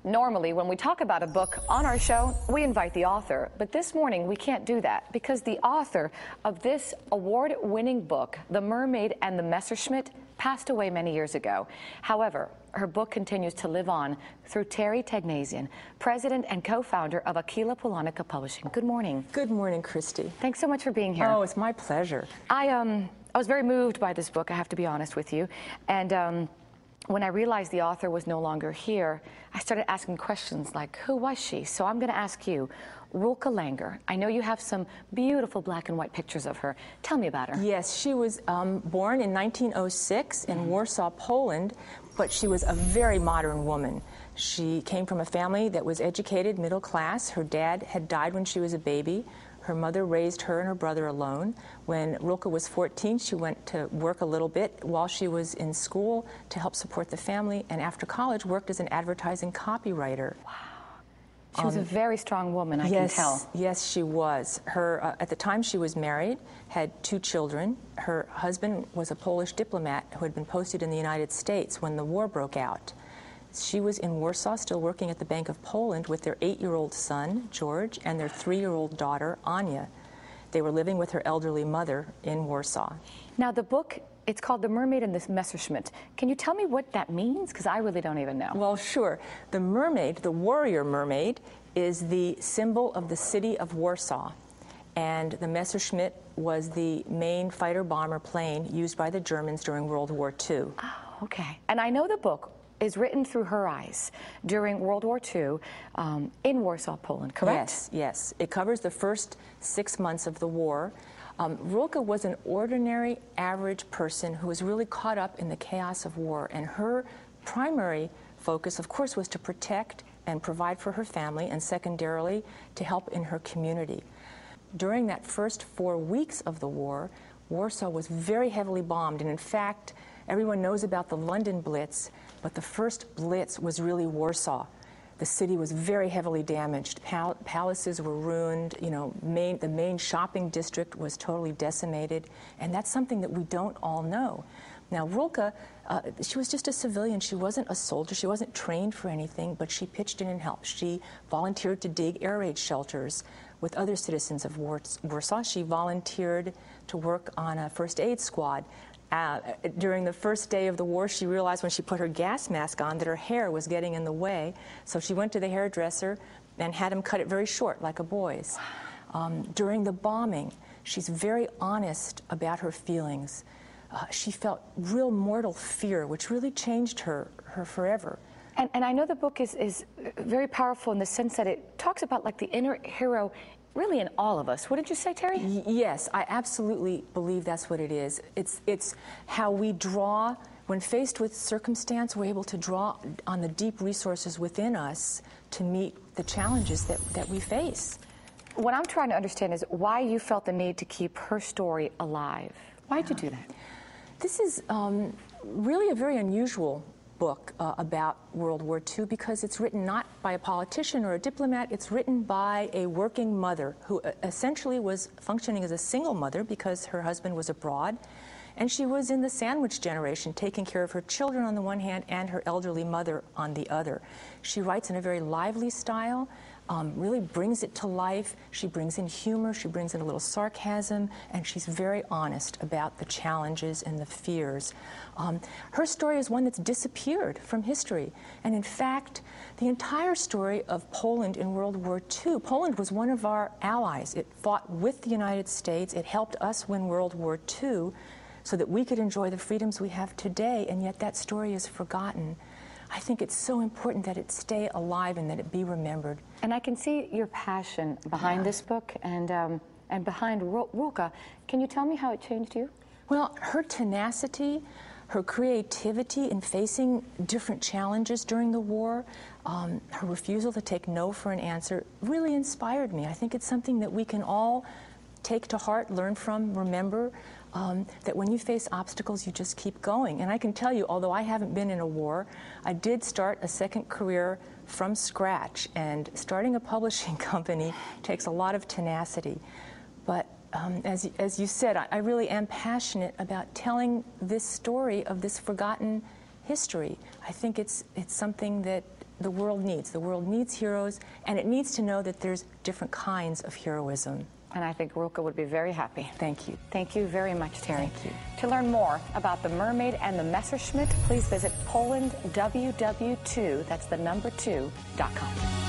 Normally, when we talk about a book on our show, we invite the author. But this morning, we can't do that because the author of this award-winning book, The Mermaid and the Messerschmitt, passed away many years ago. However, her book continues to live on through Terry Tegnazian, president and co-founder of Aquila Polonica Publishing. Good morning. Good morning, Christy. Thanks so much for being here. Oh, it's my pleasure. I was very moved by this book, I have to be honest with you. And when I realized the author was no longer here, I started asking questions like, who was she? So I'm going to ask you, Rulka Langer. I know you have some beautiful black and white pictures of her. Tell me about her. Yes, she was born in 1906 in Warsaw, Poland, but she was a very modern woman. She came from a family that was educated, middle class. Her dad had died when she was a baby. Her mother raised her and her brother alone. When Rulka was 14, she went to work a little bit while she was in school to help support the family, and after college worked as an advertising copywriter. Wow. She was a very strong woman, I can tell. Yes, she was. Her, at the time she was married, had 2 children. Her husband was a Polish diplomat who had been posted in the United States when the war broke out. She was in Warsaw, still working at the Bank of Poland with their 8-year-old son, George, and their 3-year-old daughter, Anya. They were living with her elderly mother in Warsaw. Now, the book, it's called The Mermaid and the Messerschmitt. Can you tell me what that means? Because I really don't even know. Well, sure. The mermaid, the warrior mermaid, is the symbol of the city of Warsaw. And the Messerschmitt was the main fighter-bomber plane used by the Germans during World War II. Oh, okay. And I know the book is written through her eyes during World War II in Warsaw, Poland, correct? Yes, yes. It covers the first 6 months of the war. Rulka was an ordinary, average person who was really caught up in the chaos of war, and her primary focus, of course, was to protect and provide for her family, and secondarily, to help in her community. During that first 4 weeks of the war, Warsaw was very heavily bombed, and in fact, everyone knows about the London Blitz, but the first Blitz was really Warsaw. The city was very heavily damaged. Palaces were ruined, you know, the main shopping district was totally decimated, and that's something that we don't all know. Now, Rulka, she was just a civilian. She wasn't a soldier. She wasn't trained for anything, but she pitched in and helped. She volunteered to dig air raid shelters with other citizens of Warsaw. She volunteered to work on a first aid squad. During the first day of the war, she realized when she put her gas mask on that her hair was getting in the way, so she went to the hairdresser and had him cut it very short, like a boy's. During the bombing, she's very honest about her feelings. She felt real mortal fear, which really changed her forever. And I know the book is very powerful in the sense that it talks about like the inner hero really in all of us. What did you say, Terry? Yes, I absolutely believe that's what it is. It's how we draw, when faced with circumstance, we're able to draw on the deep resources within us to meet the challenges that we face. What I'm trying to understand is why you felt the need to keep her story alive. Why did you do that? This is really a very unusual book about World War II because it's written not by a politician or a diplomat, it's written by a working mother who essentially was functioning as a single mother because her husband was abroad, and she was in the sandwich generation, taking care of her children on the one hand and her elderly mother on the other. She writes in a very lively style, really brings it to life. She brings in humor, she brings in a little sarcasm, and she's very honest about the challenges and the fears. Her story is one that's disappeared from history, and in fact, the entire story of Poland in World War II, Poland was one of our allies. It fought with the United States, it helped us win World War II so that we could enjoy the freedoms we have today, and yet that story is forgotten. I think it's so important that it stay alive and that it be remembered. And I can see your passion behind this book and behind Rulka. Can you tell me how it changed you? Well, her tenacity, her creativity in facing different challenges during the war, her refusal to take no for an answer really inspired me. I think it's something that we can all take to heart, learn from, remember, that when you face obstacles, you just keep going. And I can tell you, although I haven't been in a war, I did start a second career from scratch, and starting a publishing company takes a lot of tenacity. But as you said, I really am passionate about telling this story of this forgotten history. I think it's something that the world needs. The world needs heroes, and it needs to know that there's different kinds of heroism. And I think Rulka would be very happy. Thank you. Thank you very much, Terry. Thank you. To learn more about the Mermaid and the Messerschmitt, please visit PolandWW2, that's the number 2.com.